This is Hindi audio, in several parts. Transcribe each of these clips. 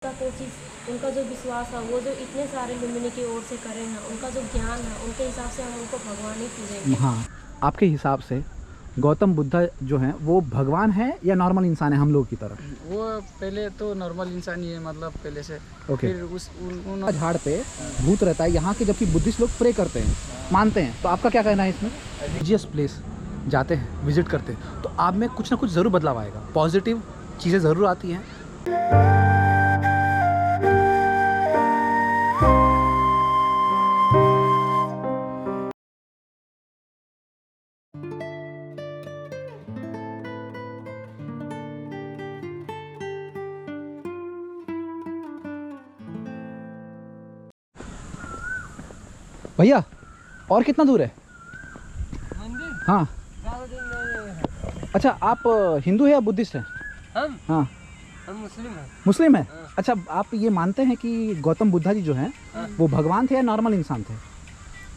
का कोशिश उनका जो विश्वास है वो जो इतने सारे लुम्बिनी की ओर से करे हैं, उनका जो ज्ञान है उनके हिसाब से हम उनको भगवान ही पूजेंगे। हाँ, आपके हिसाब से गौतम बुद्ध जो हैं वो भगवान है या नॉर्मल इंसान है हम लोग की तरह? वो पहले तो नॉर्मल इंसान ही है, मतलब पहले से। ओके। फिर उन झाड़ पे भूत रहता है यहाँ के, जबकि बुद्धिस्ट लोग प्रे करते हैं, मानते हैं। तो आपका क्या कहना है इसमें? रिलीजियस प्लेस जाते हैं, विजिट करते हैं, तो आप में कुछ ना कुछ ज़रूर बदलाव आएगा, पॉजिटिव चीज़ें ज़रूर आती हैं। भैया, और कितना दूर है मंदिर? हाँ। ज़्यादा दूर नहीं है। अच्छा, आप हिंदू है या बुद्धिस्ट हैं? हम हाँ, मुस्लिम हैं। मुस्लिम है। हाँ। अच्छा, आप ये मानते हैं कि गौतम बुद्धा जी जो हैं हाँ। वो भगवान थे या नॉर्मल इंसान थे?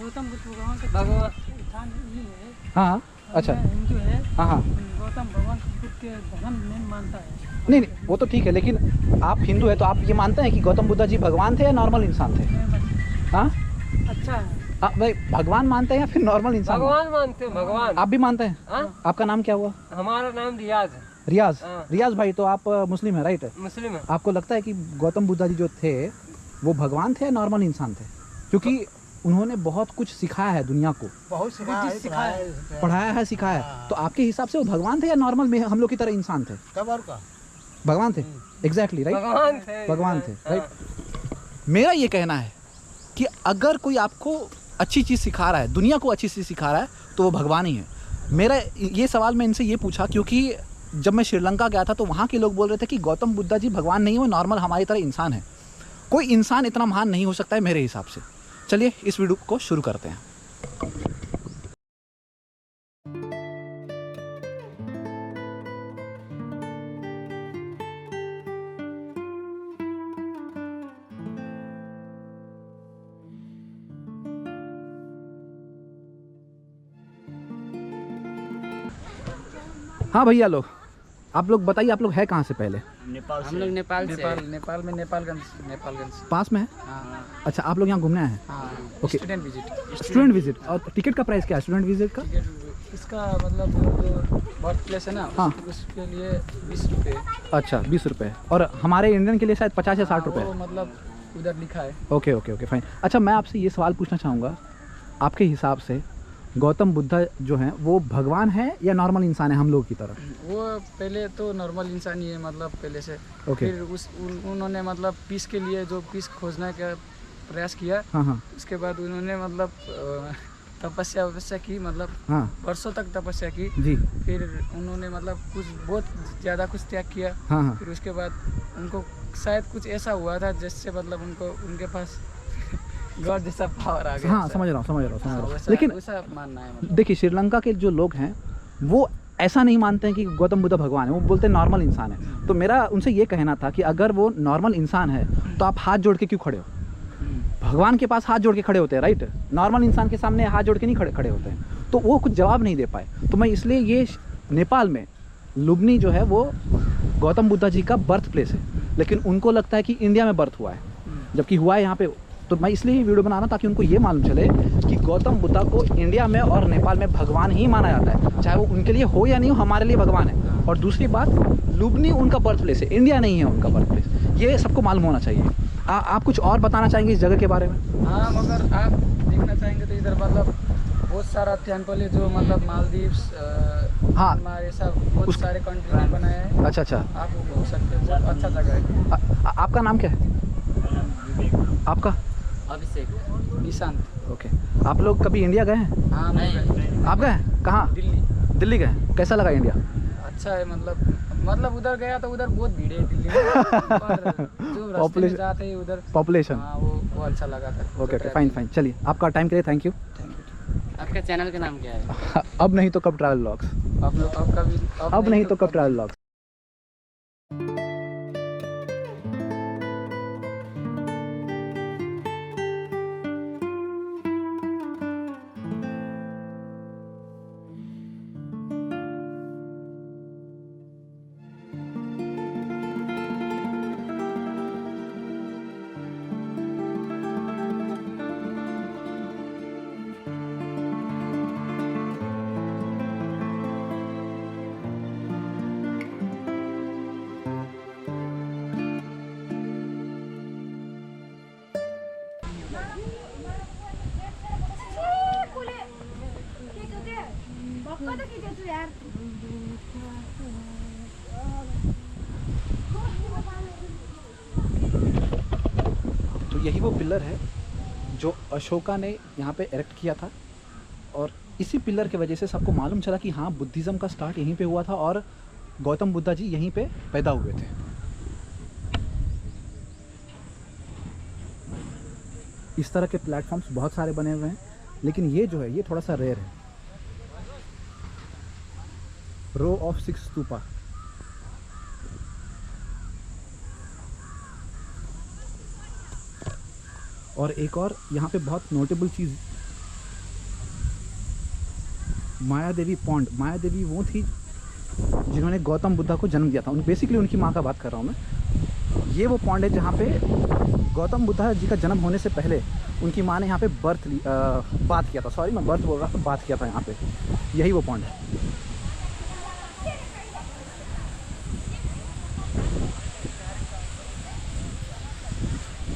गौतम बुद्ध भगवान का भगवान इंसान ही है। हाँ। अच्छा। हिंदू है। हाँ हाँ। गौतम भगवान बुद्ध के धर्म नहीं मानता है। नहीं नहीं, वो तो ठीक है, लेकिन आप हिंदू है तो आप ये मानते हैं कि गौतम बुद्धा जी भगवान थे या नॉर्मल इंसान थे? हाँ, अच्छा है। भाई भगवान मानते हैं या फिर नॉर्मल इंसान? भगवान मानते हैं, भगवान। आप भी मानते हैं? हाँ? आपका नाम क्या हुआ? हमारा नाम रियाज है। रियाज। हाँ। रियाज भाई, तो आप मुस्लिम है, राइट? मुस्लिम है। आपको लगता है कि गौतम बुद्धा जी जो थे वो भगवान थे या नॉर्मल इंसान थे? क्योंकि उन्होंने बहुत कुछ सिखाया है दुनिया को, बहुत सिखाया है। पढ़ाया है, सिखाया है। तो आपके हिसाब से वो भगवान थे या नॉर्मल में हम लोग की तरह इंसान थे? कब और का भगवान थे, एग्जैक्टली, राइट? भगवान थे। भगवान थे, हाँ। राइट? मेरा ये कहना है कि अगर कोई आपको अच्छी चीज़ सिखा रहा है, दुनिया को अच्छी चीज़ सिखा रहा है, तो वो भगवान ही है। मेरा ये सवाल मैं इनसे ये पूछा क्योंकि जब मैं श्रीलंका गया था तो वहाँ के लोग बोल रहे थे कि गौतम बुद्धा जी भगवान नहीं, वो नॉर्मल हमारी तरह इंसान है। कोई इंसान इतना महान नहीं हो सकता है मेरे हिसाब से। चलिए इस वीडियो को शुरू करते हैं। हाँ भैया लोग, आप लोग बताइए, आप लोग है कहाँ से पहले? नेपाल हम लोग नेपाल में नेपालगंज पास में है? हाँ अच्छा, आप लोग यहाँ घूमने आए हैं? हाँ। Okay. Student visit. Student visit. और टिकट का प्राइस क्या है स्टूडेंट विजिट का? इसका मतलब जो बर्थ प्लेस है ना, हाँ। उसके लिए 20 रुपये। अच्छा, 20 रुपये। और हमारे इंडियन के लिए शायद 50 या 60 रुपये। वो मतलब उधर लिखा है। Okay okay okay, fine. अच्छा, मैं आपसे ये सवाल पूछना चाहूँगा, आपके हिसाब से गौतम बुद्ध जो हैं वो भगवान है या नॉर्मल इंसान है हम लोग की तरह? वो पहले तो नॉर्मल इंसान ही है, मतलब पहले से। ओके। फिर उन्होंने मतलब पीस के लिए जो पीस खोजने का प्रयास किया। हाँ हाँ उसके बाद उन्होंने मतलब तपस्या की, मतलब हाँ वर्षों तक तपस्या की। जी। फिर उन्होंने मतलब बहुत ज़्यादा कुछ त्याग किया। हाँ हाँ। फिर उसके बाद उनको शायद कुछ ऐसा हुआ था जिससे मतलब उनके पास गॉड जैसा पावर आ गया। हाँ, समझ रहा हूँ। वैसा लेकिन वैसा मानना है मतलब। देखिए, श्रीलंका के जो लोग हैं वो ऐसा नहीं मानते हैं कि गौतम बुद्ध भगवान है, वो बोलते हैं नॉर्मल इंसान है। तो मेरा उनसे ये कहना था कि अगर वो नॉर्मल इंसान है तो आप हाथ जोड़ के क्यों खड़े हो? भगवान के पास हाथ जोड़ के खड़े होते हैं, राइट? नॉर्मल इंसान के सामने हाथ जोड़ के नहीं खड़े होते हैं। तो वो कुछ जवाब नहीं दे पाए। तो मैं इसलिए ये नेपाल में लुम्बिनी जो है वो गौतम बुद्धा जी का बर्थ प्लेस है, लेकिन उनको लगता है कि इंडिया में बर्थ हुआ है, जबकि हुआ है यहाँ पे। तो मैं इसलिए ये वीडियो बना रहा हूँ ताकि उनको ये मालूम चले कि गौतम बुद्धा को इंडिया में और नेपाल में भगवान ही माना जाता है, चाहे वो उनके लिए हो या नहीं हो, हमारे लिए भगवान है। और दूसरी बात, लुम्बिनी उनका बर्थ प्लेस है, इंडिया नहीं है उनका बर्थ प्लेस। ये सबको मालूम होना चाहिए। आप कुछ और बताना चाहेंगे इस जगह के बारे में? हाँ, मगर आप देखना चाहेंगे तो इधर मतलब बहुत सारा टेम्पल है जो मतलब मालदीव्स, हाँ, हमारे सब बहुत सारे कंट्री में बनाया है। अच्छा अच्छा। आप वो घूम सकते हैं, बहुत अच्छा जगह है। आपका नाम क्या है? आपका? अभिषेक। निशांत। ओके। आप लोग कभी इंडिया गए हैं? हाँ, मैं आप गए हैं? कहाँ? दिल्ली गए हैं। कैसा लगा इंडिया? अच्छा है, मतलब उधर गया तो उधर बहुत भीड़ है दिल्ली में। पर जो रास्ते में जाते हैं उधर पॉपुलेशन। हाँ, वो अच्छा लगा था। Okay okay, fine fine. चलिए, आपका टाइम के लिए थैंक यू। आपका चैनल का नाम क्या है? अब नहीं तो कब ट्रैवल व्लॉग्स। अब नहीं तो कब ट्रैवल व्लॉग्स। तो यही वो पिलर है जो अशोका ने यहाँ पे एरेक्ट किया था, और इसी पिलर की वजह से सबको मालूम चला कि हाँ बुद्धिज़्म का स्टार्ट यहीं पे हुआ था और गौतम बुद्धा जी यहीं पे पैदा हुए थे। इस तरह के प्लेटफॉर्म्स बहुत सारे बने हुए हैं, लेकिन ये जो है ये थोड़ा सा रेयर है। Row of 6 stupa. और एक और यहाँ पे बहुत नोटेबल चीज़, माया देवी पॉन्ड। माया देवी वो थी जिन्होंने गौतम बुद्धा को जन्म दिया था, बेसिकली उनकी माँ का बात कर रहा हूँ मैं। ये वो पॉन्ड है जहाँ पे गौतम बुद्धा जी का जन्म होने से पहले उनकी माँ ने यहाँ पे बात किया था। सॉरी मैं बर्थ बोल रहा था, बात किया था यहाँ पे। यही वो पॉन्ड है।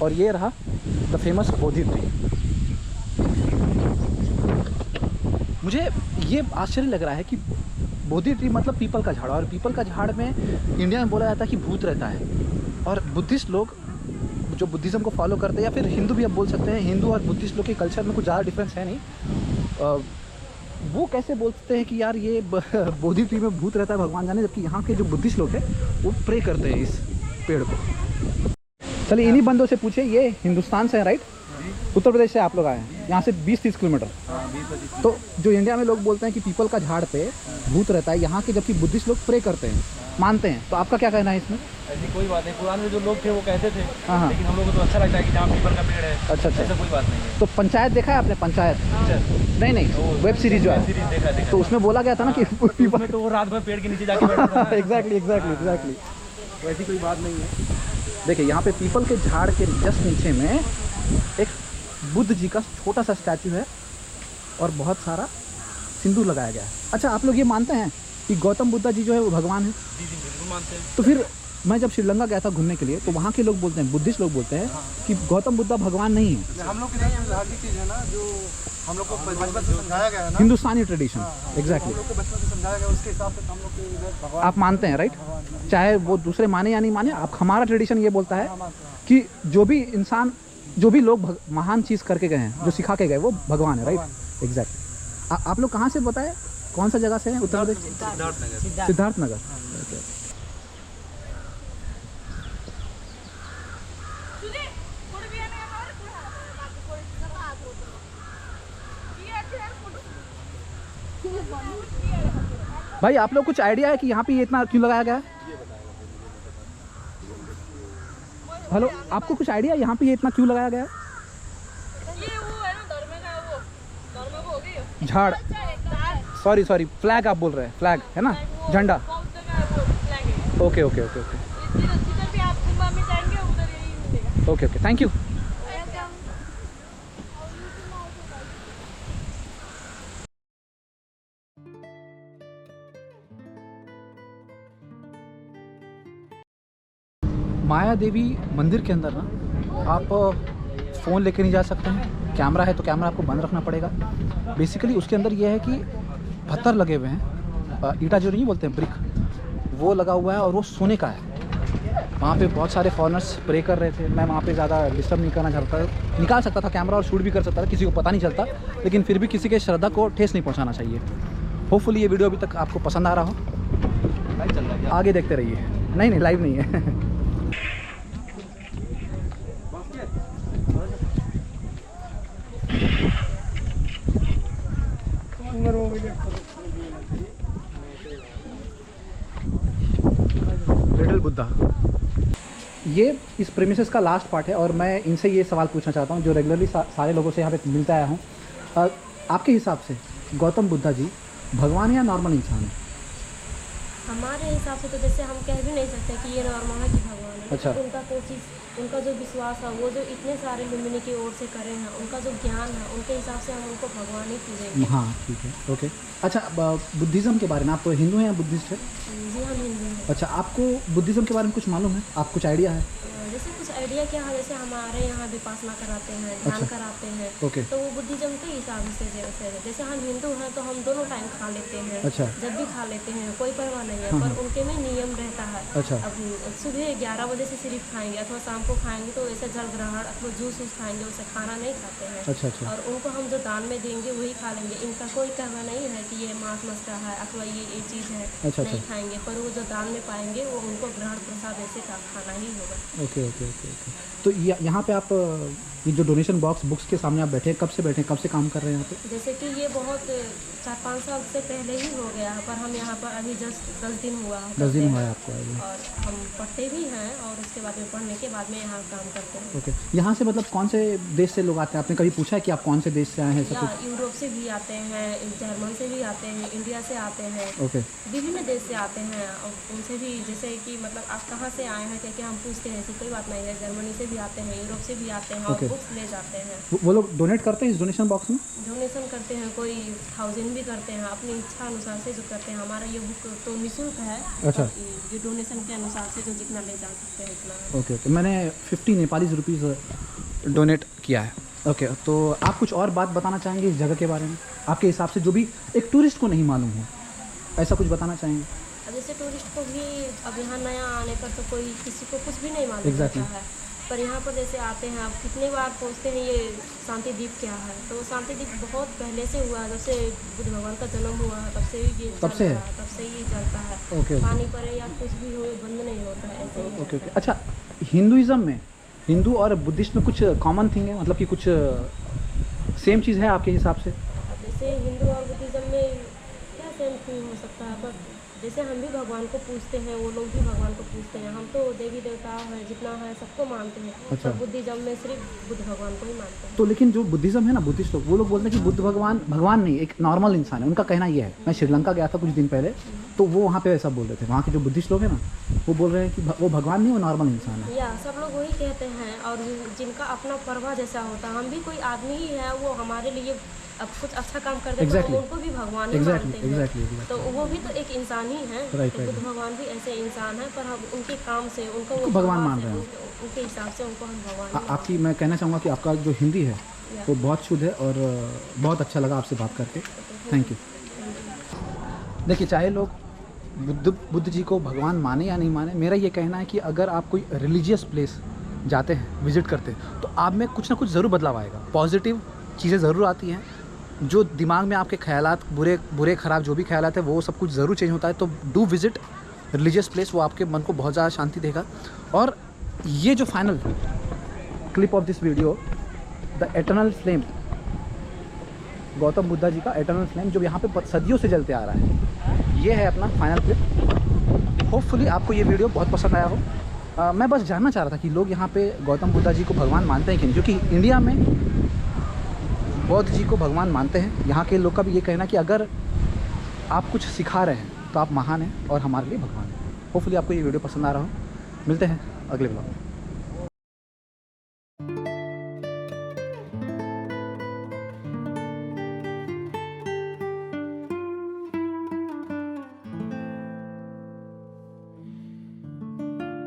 और ये रहा द फेमस बोधि ट्री। मुझे ये आश्चर्य लग रहा है कि बोधि ट्री मतलब पीपल का झाड़, और पीपल का झाड़ में इंडिया में बोला जाता है कि भूत रहता है। और बुद्धिस्ट लोग जो बुद्धिज़्म को फॉलो करते हैं, या फिर हिंदू भी आप बोल सकते हैं, हिंदू और बुद्धिस्ट लोग के कल्चर में कुछ ज़्यादा डिफरेंस है नहीं। वो कैसे बोलते हैं कि यार ये बोधि ट्री में भूत रहता है, भगवान जाने, जबकि यहाँ के जो बुद्धिस्ट लोग हैं वो प्रे करते हैं इस पेड़ को। चलिए इन्हीं बंदों से पूछे, ये हिंदुस्तान से हैं राइट? उत्तर प्रदेश से आप लोग आए हैं, यहाँ से 20-30 किलोमीटर। तो जो इंडिया में लोग बोलते हैं कि पीपल का झाड़ पे भूत रहता है, यहाँ के जबकि बुद्धिस्ट लोग प्रे करते हैं, मानते हैं, तो आपका क्या कहना है इसमें? ऐसी कोई बात नहीं, पुराने जो लोग थे वो कहते थे, हाँ। लेकिन हम लोग को तो अच्छा लगता है कि जहाँ पीपल का पेड़ है। अच्छा। ऐसा कोई बात नहीं है। तो पंचायत देखा है आपने? पंचायत नहीं, वेब सीरीज जो है, सीरीज देखा। तो उसमें बोला गया था ना कि पीपल में तो वो रात भर पेड़ के नीचे जाके बैठा था। एग्जैक्टली। वैसी कोई बात नहीं है। देखिए यहाँ पे पीपल के झाड़ के जस्ट नीचे में एक बुद्ध जी का छोटा सा स्टैचू है और बहुत सारा सिंदूर लगाया गया है। अच्छा, आप लोग ये मानते हैं कि गौतम बुद्धा जी जो है वो भगवान है? जी बिल्कुल मानते हैं। तो फिर मैं जब श्रीलंका गया था घूमने के लिए, तो वहाँ के लोग बोलते हैं, बुद्धिस्ट लोग बोलते हैं कि गौतम बुद्धा भगवान नहीं है। हम लोग की धार्मिक चीज़ है ना, जो हम लोग को बचपन से समझाया गया है ना, हिंदुस्तानी ट्रेडिशन। एग्जैक्टली, हम लोग को बचपन से समझाया गया, उसके हिसाब से हम लोग के इधर भगवान आप मानते हैं राइट? चाहे वो दूसरे माने या नहीं माने, आप, हमारा ट्रेडिशन ये बोलता है कि जो भी इंसान, जो भी लोग महान चीज़ करके गए हैं, जो सिखा के गए, वो भगवान है राइट? एग्जैक्टली। आप लोग कहाँ से बताए, कौन सा जगह से हैं? उत्तर प्रदेश, सिद्धार्थनगर। भाई आप लोग कुछ आइडिया है कि यहाँ पे ये इतना क्यों लगाया गया है? हेलो, आपको कुछ आइडिया यहाँ पे ये इतना क्यों लगाया गया है? ये वो है ना, धर्म का वो हो गई झाड़, सॉरी फ्लैग आप बोल रहे हैं, फ्लैग है ना, झंडा। बौद्ध का वो फ्लैग है। ओके, जिधर भी आप कुंभा में जाएंगे उधर यही मिलेगा। Okay, thank you. Maya Devi मंदिर के अंदर ना आप फ़ोन लेके नहीं जा सकते हैं, कैमरा है तो कैमरा आपको बंद रखना पड़ेगा। बेसिकली उसके अंदर ये है कि पत्थर लगे हुए हैं, ईटा जो नहीं बोलते हैं, ब्रिक, वो लगा हुआ है और वो सोने का है। वहाँ पे बहुत सारे फॉरेनर्स प्रे कर रहे थे। मैं वहाँ पे ज़्यादा डिस्टर्ब नहीं करना चाहता, निकाल सकता था कैमरा और शूट भी कर सकता था, किसी को पता नहीं चलता, लेकिन फिर भी किसी के श्रद्धा को ठेस नहीं पहुँचाना चाहिए। होपफुली ये वीडियो अभी तक आपको पसंद आ रहा हो। आगे देखते रहिए। नहीं, लाइव नहीं है। लिटिल बुद्धा, ये इस प्रेमिसेस का लास्ट पार्ट है, और मैं इनसे ये सवाल पूछना चाहता हूँ जो रेगुलरली सारे लोगों से यहाँ पे मिलता आया हूँ। आपके हिसाब से गौतम बुद्धा जी भगवान या नॉर्मल इंसान है? हमारे हिसाब से तो जैसे हम कह भी नहीं सकते कि ये नॉर्मल है कि भगवान है। अच्छा। उनका कोशिश, उनका जो विश्वास है, वो जो इतने सारे लुम्बिनी की ओर से करे हैं, उनका जो ज्ञान है, उनके हिसाब से हम उनको भगवान ही पूजेंगे। हाँ ठीक है, ओके। अच्छा, बुद्धिज़्म के बारे में, आप हिंदू हैं या बुद्धिस्ट है? जी हम हिंदू हैं। अच्छा, आपको बुद्धिज़्म के बारे में कुछ मालूम है? आप कुछ आइडिया है? जैसे कुछ आइडिया क्या है, जैसे हमारे यहाँ विपासना कराते हैं, ध्यान अच्छा। कराते हैं, ओके। तो वो बुद्धिज्म के हिसाब से जैसे हम हिंदू हैं तो हम दोनों टाइम खा लेते हैं, अच्छा। जब भी खा लेते हैं कोई परवाह नहीं है, पर उनके में नियम रहता है। अच्छा। अब सुबह 11 बजे से सिर्फ खाएंगे अथवा शाम को खाएंगे तो ऐसे जल ग्रहण अथवा जूस वूस खाएंगे, उससे खाना नहीं खाते हैं। अच्छा अच्छा। और उनको हम जो दान में देंगे वही खा लेंगे, इनका कोई कहना नहीं है कि ये मांस मस्का है अथवा ये चीज़ है अच्छा, नहीं अच्छा। खाएंगे, पर वो जो दान में पाएंगे वो उनको ग्रहण प्रसाद ऐसे का खाना ही होगा। Okay okay okay okay. तो यहाँ पे आप ये जो डोनेशन बॉक्स बुक्स के सामने आप बैठे हैं, कब से बैठे हैं, कब से काम कर रहे हैं यहाँ पे? जैसे कि ये बहुत 4-5 साल से पहले ही हो गया है, पर हम यहाँ पर अभी जस्ट 10 दिन हुआ है 10 दिन करते हुआ है हैं। आपको अभी? और हम पढ़ते भी हैं और उसके बाद में पढ़ने के बाद में यहाँ काम करते हैं। ओके। यहाँ से मतलब कौन से देश से लोग आते हैं? आपने कभी पूछा है कि आप कौन से देश से आए हैं, सब या कुछ? यूरोप से भी आते हैं, जर्मन से भी आते हैं, इंडिया से आते हैं, ओके। विभिन्न देश से आते हैं। और उनसे भी जैसे कि मतलब आप कहाँ से आए हैं क्या हम पूछते हैं, ऐसी कोई बात नहीं है। जर्मनी से भी आते हैं, यूरोप से भी आते हैं और ओके। बुक्स ले जाते हैं, वो लोग डोनेट करते हैं इस डोनेशन बॉक्स में? डोनेशन करते हैं, कोई 1000 भी करते हैं, अपनी इच्छा अनुसार से जो करते हैं। हमारा ये बुक तो निःशुल्क है। अच्छा। और ये डोनेशन के अनुसार से जो जितना ले जा सकते हैं इतना। Okay okay. मैंने 50 नेपाली रुपीज़ डोनेट किया है। ओके। तो आप कुछ और बात बताना चाहेंगे इस जगह के बारे में, आपके हिसाब से, जो भी एक टूरिस्ट को नहीं मालूम हो, ऐसा कुछ बताना चाहेंगे? अब जैसे टूरिस्ट को भी अब यहाँ नया आने पर तो कोई किसी को कुछ भी नहीं मालूम Exactly. होता है, पर यहाँ पर जैसे आते हैं आप कितने बार पूछते हैं ये शांति द्वीप क्या है, तो वो शांति द्वीप बहुत पहले से हुआ है, जब से बुद्ध भगवान का जन्म हुआ है तब से ही ये तब से है? तब से ही चलता है। ओके पानी पड़े या कुछ भी हो बंद नहीं होता है, ऐसे ही ओके ओके। अच्छा, हिंदुज़म में, हिंदू और बुद्धिस्ट में कुछ कॉमन थिंग है, मतलब कि कुछ सेम चीज़ है आपके हिसाब से? अब जैसे हिंदू और बुद्धिज़्म में क्या सेम थिंग हो सकता है, पर जैसे हम भी भगवान को पूजते हैं, वो लोग भी भगवान को पूजते हैं। हम तो देवी देवता है जितना है सबको मानते हैं, अच्छा। पर बुद्धिज़्म में सिर्फ बुद्ध भगवान को ही मानते हैं। तो लेकिन जो बुद्धिज़्म है ना, बुद्धिस्ट लोग, वो लोग बोलते हैं कि बुद्ध भगवान भगवान नहीं, एक नॉर्मल इंसान है। उनका कहना ये है। मैं श्रीलंका गया था कुछ दिन पहले, तो वो वहाँ पे ऐसा बोल रहे थे, वहाँ के जो बुद्धिस्ट लोग हैं ना, वो बोल रहे हैं कि वो भगवान नहीं, वो नॉर्मल इंसान है। या सब लोग वही कहते हैं, और जिनका अपना परवाह जैसा होता है, हम भी कोई आदमी ही है, वो हमारे लिए अब कुछ अच्छा काम कर देते Exactly. तो उनको भी भगवान ही Exactly, मानते हैं। exactly. तो वो भी तो एक इंसान ही है। Right, तो right. बुद्ध भगवान भी ऐसे इंसान है, पर हम उनके काम से उनको वो उनको भगवान परवाह मान से, रहे हैं। उनके हिसाब से उनको हम भगवान ही मानते आपकी, मैं कहना चाहूँगा कि आपका जो हिंदी है वो बहुत शुद्ध है, और बहुत अच्छा लगा आपसे बात करके। Thank you. देखिए, चाहे लोग बुद्ध जी को भगवान माने या नहीं माने, मेरा ये कहना है कि अगर आप कोई रिलीजियस प्लेस जाते हैं, विजिट करते हैं, तो आप में कुछ ना कुछ ज़रूर बदलाव आएगा। पॉजिटिव चीज़ें ज़रूर आती हैं, जो दिमाग में आपके ख्यालात बुरे ख़राब जो भी ख्यालात है, वो सब कुछ ज़रूर चेंज होता है। तो डू विज़िट रिलीजियस प्लेस, वो आपके मन को बहुत ज़्यादा शांति देगा। और ये जो final clip of this video, the eternal flame, Gautam Buddha ji का एटर्नल फ्लेम जो यहाँ पे सदियों से जलते आ रहा है, ये है अपना फाइनल क्लिप। होपफुली आपको ये वीडियो बहुत पसंद आया हो। मैं बस जानना चाह रहा था कि लोग यहाँ पे गौतम बुद्धा जी को भगवान मानते हैं कि नहीं, क्योंकि इंडिया में बौद्ध जी को भगवान मानते हैं। यहाँ के लोग का भी ये कहना कि अगर आप कुछ सिखा रहे हैं तो आप महान हैं और हमारे लिए भगवान हैं। होपफुली आपको ये वीडियो पसंद आ रहा हो। मिलते हैं अगले ब्लॉग में।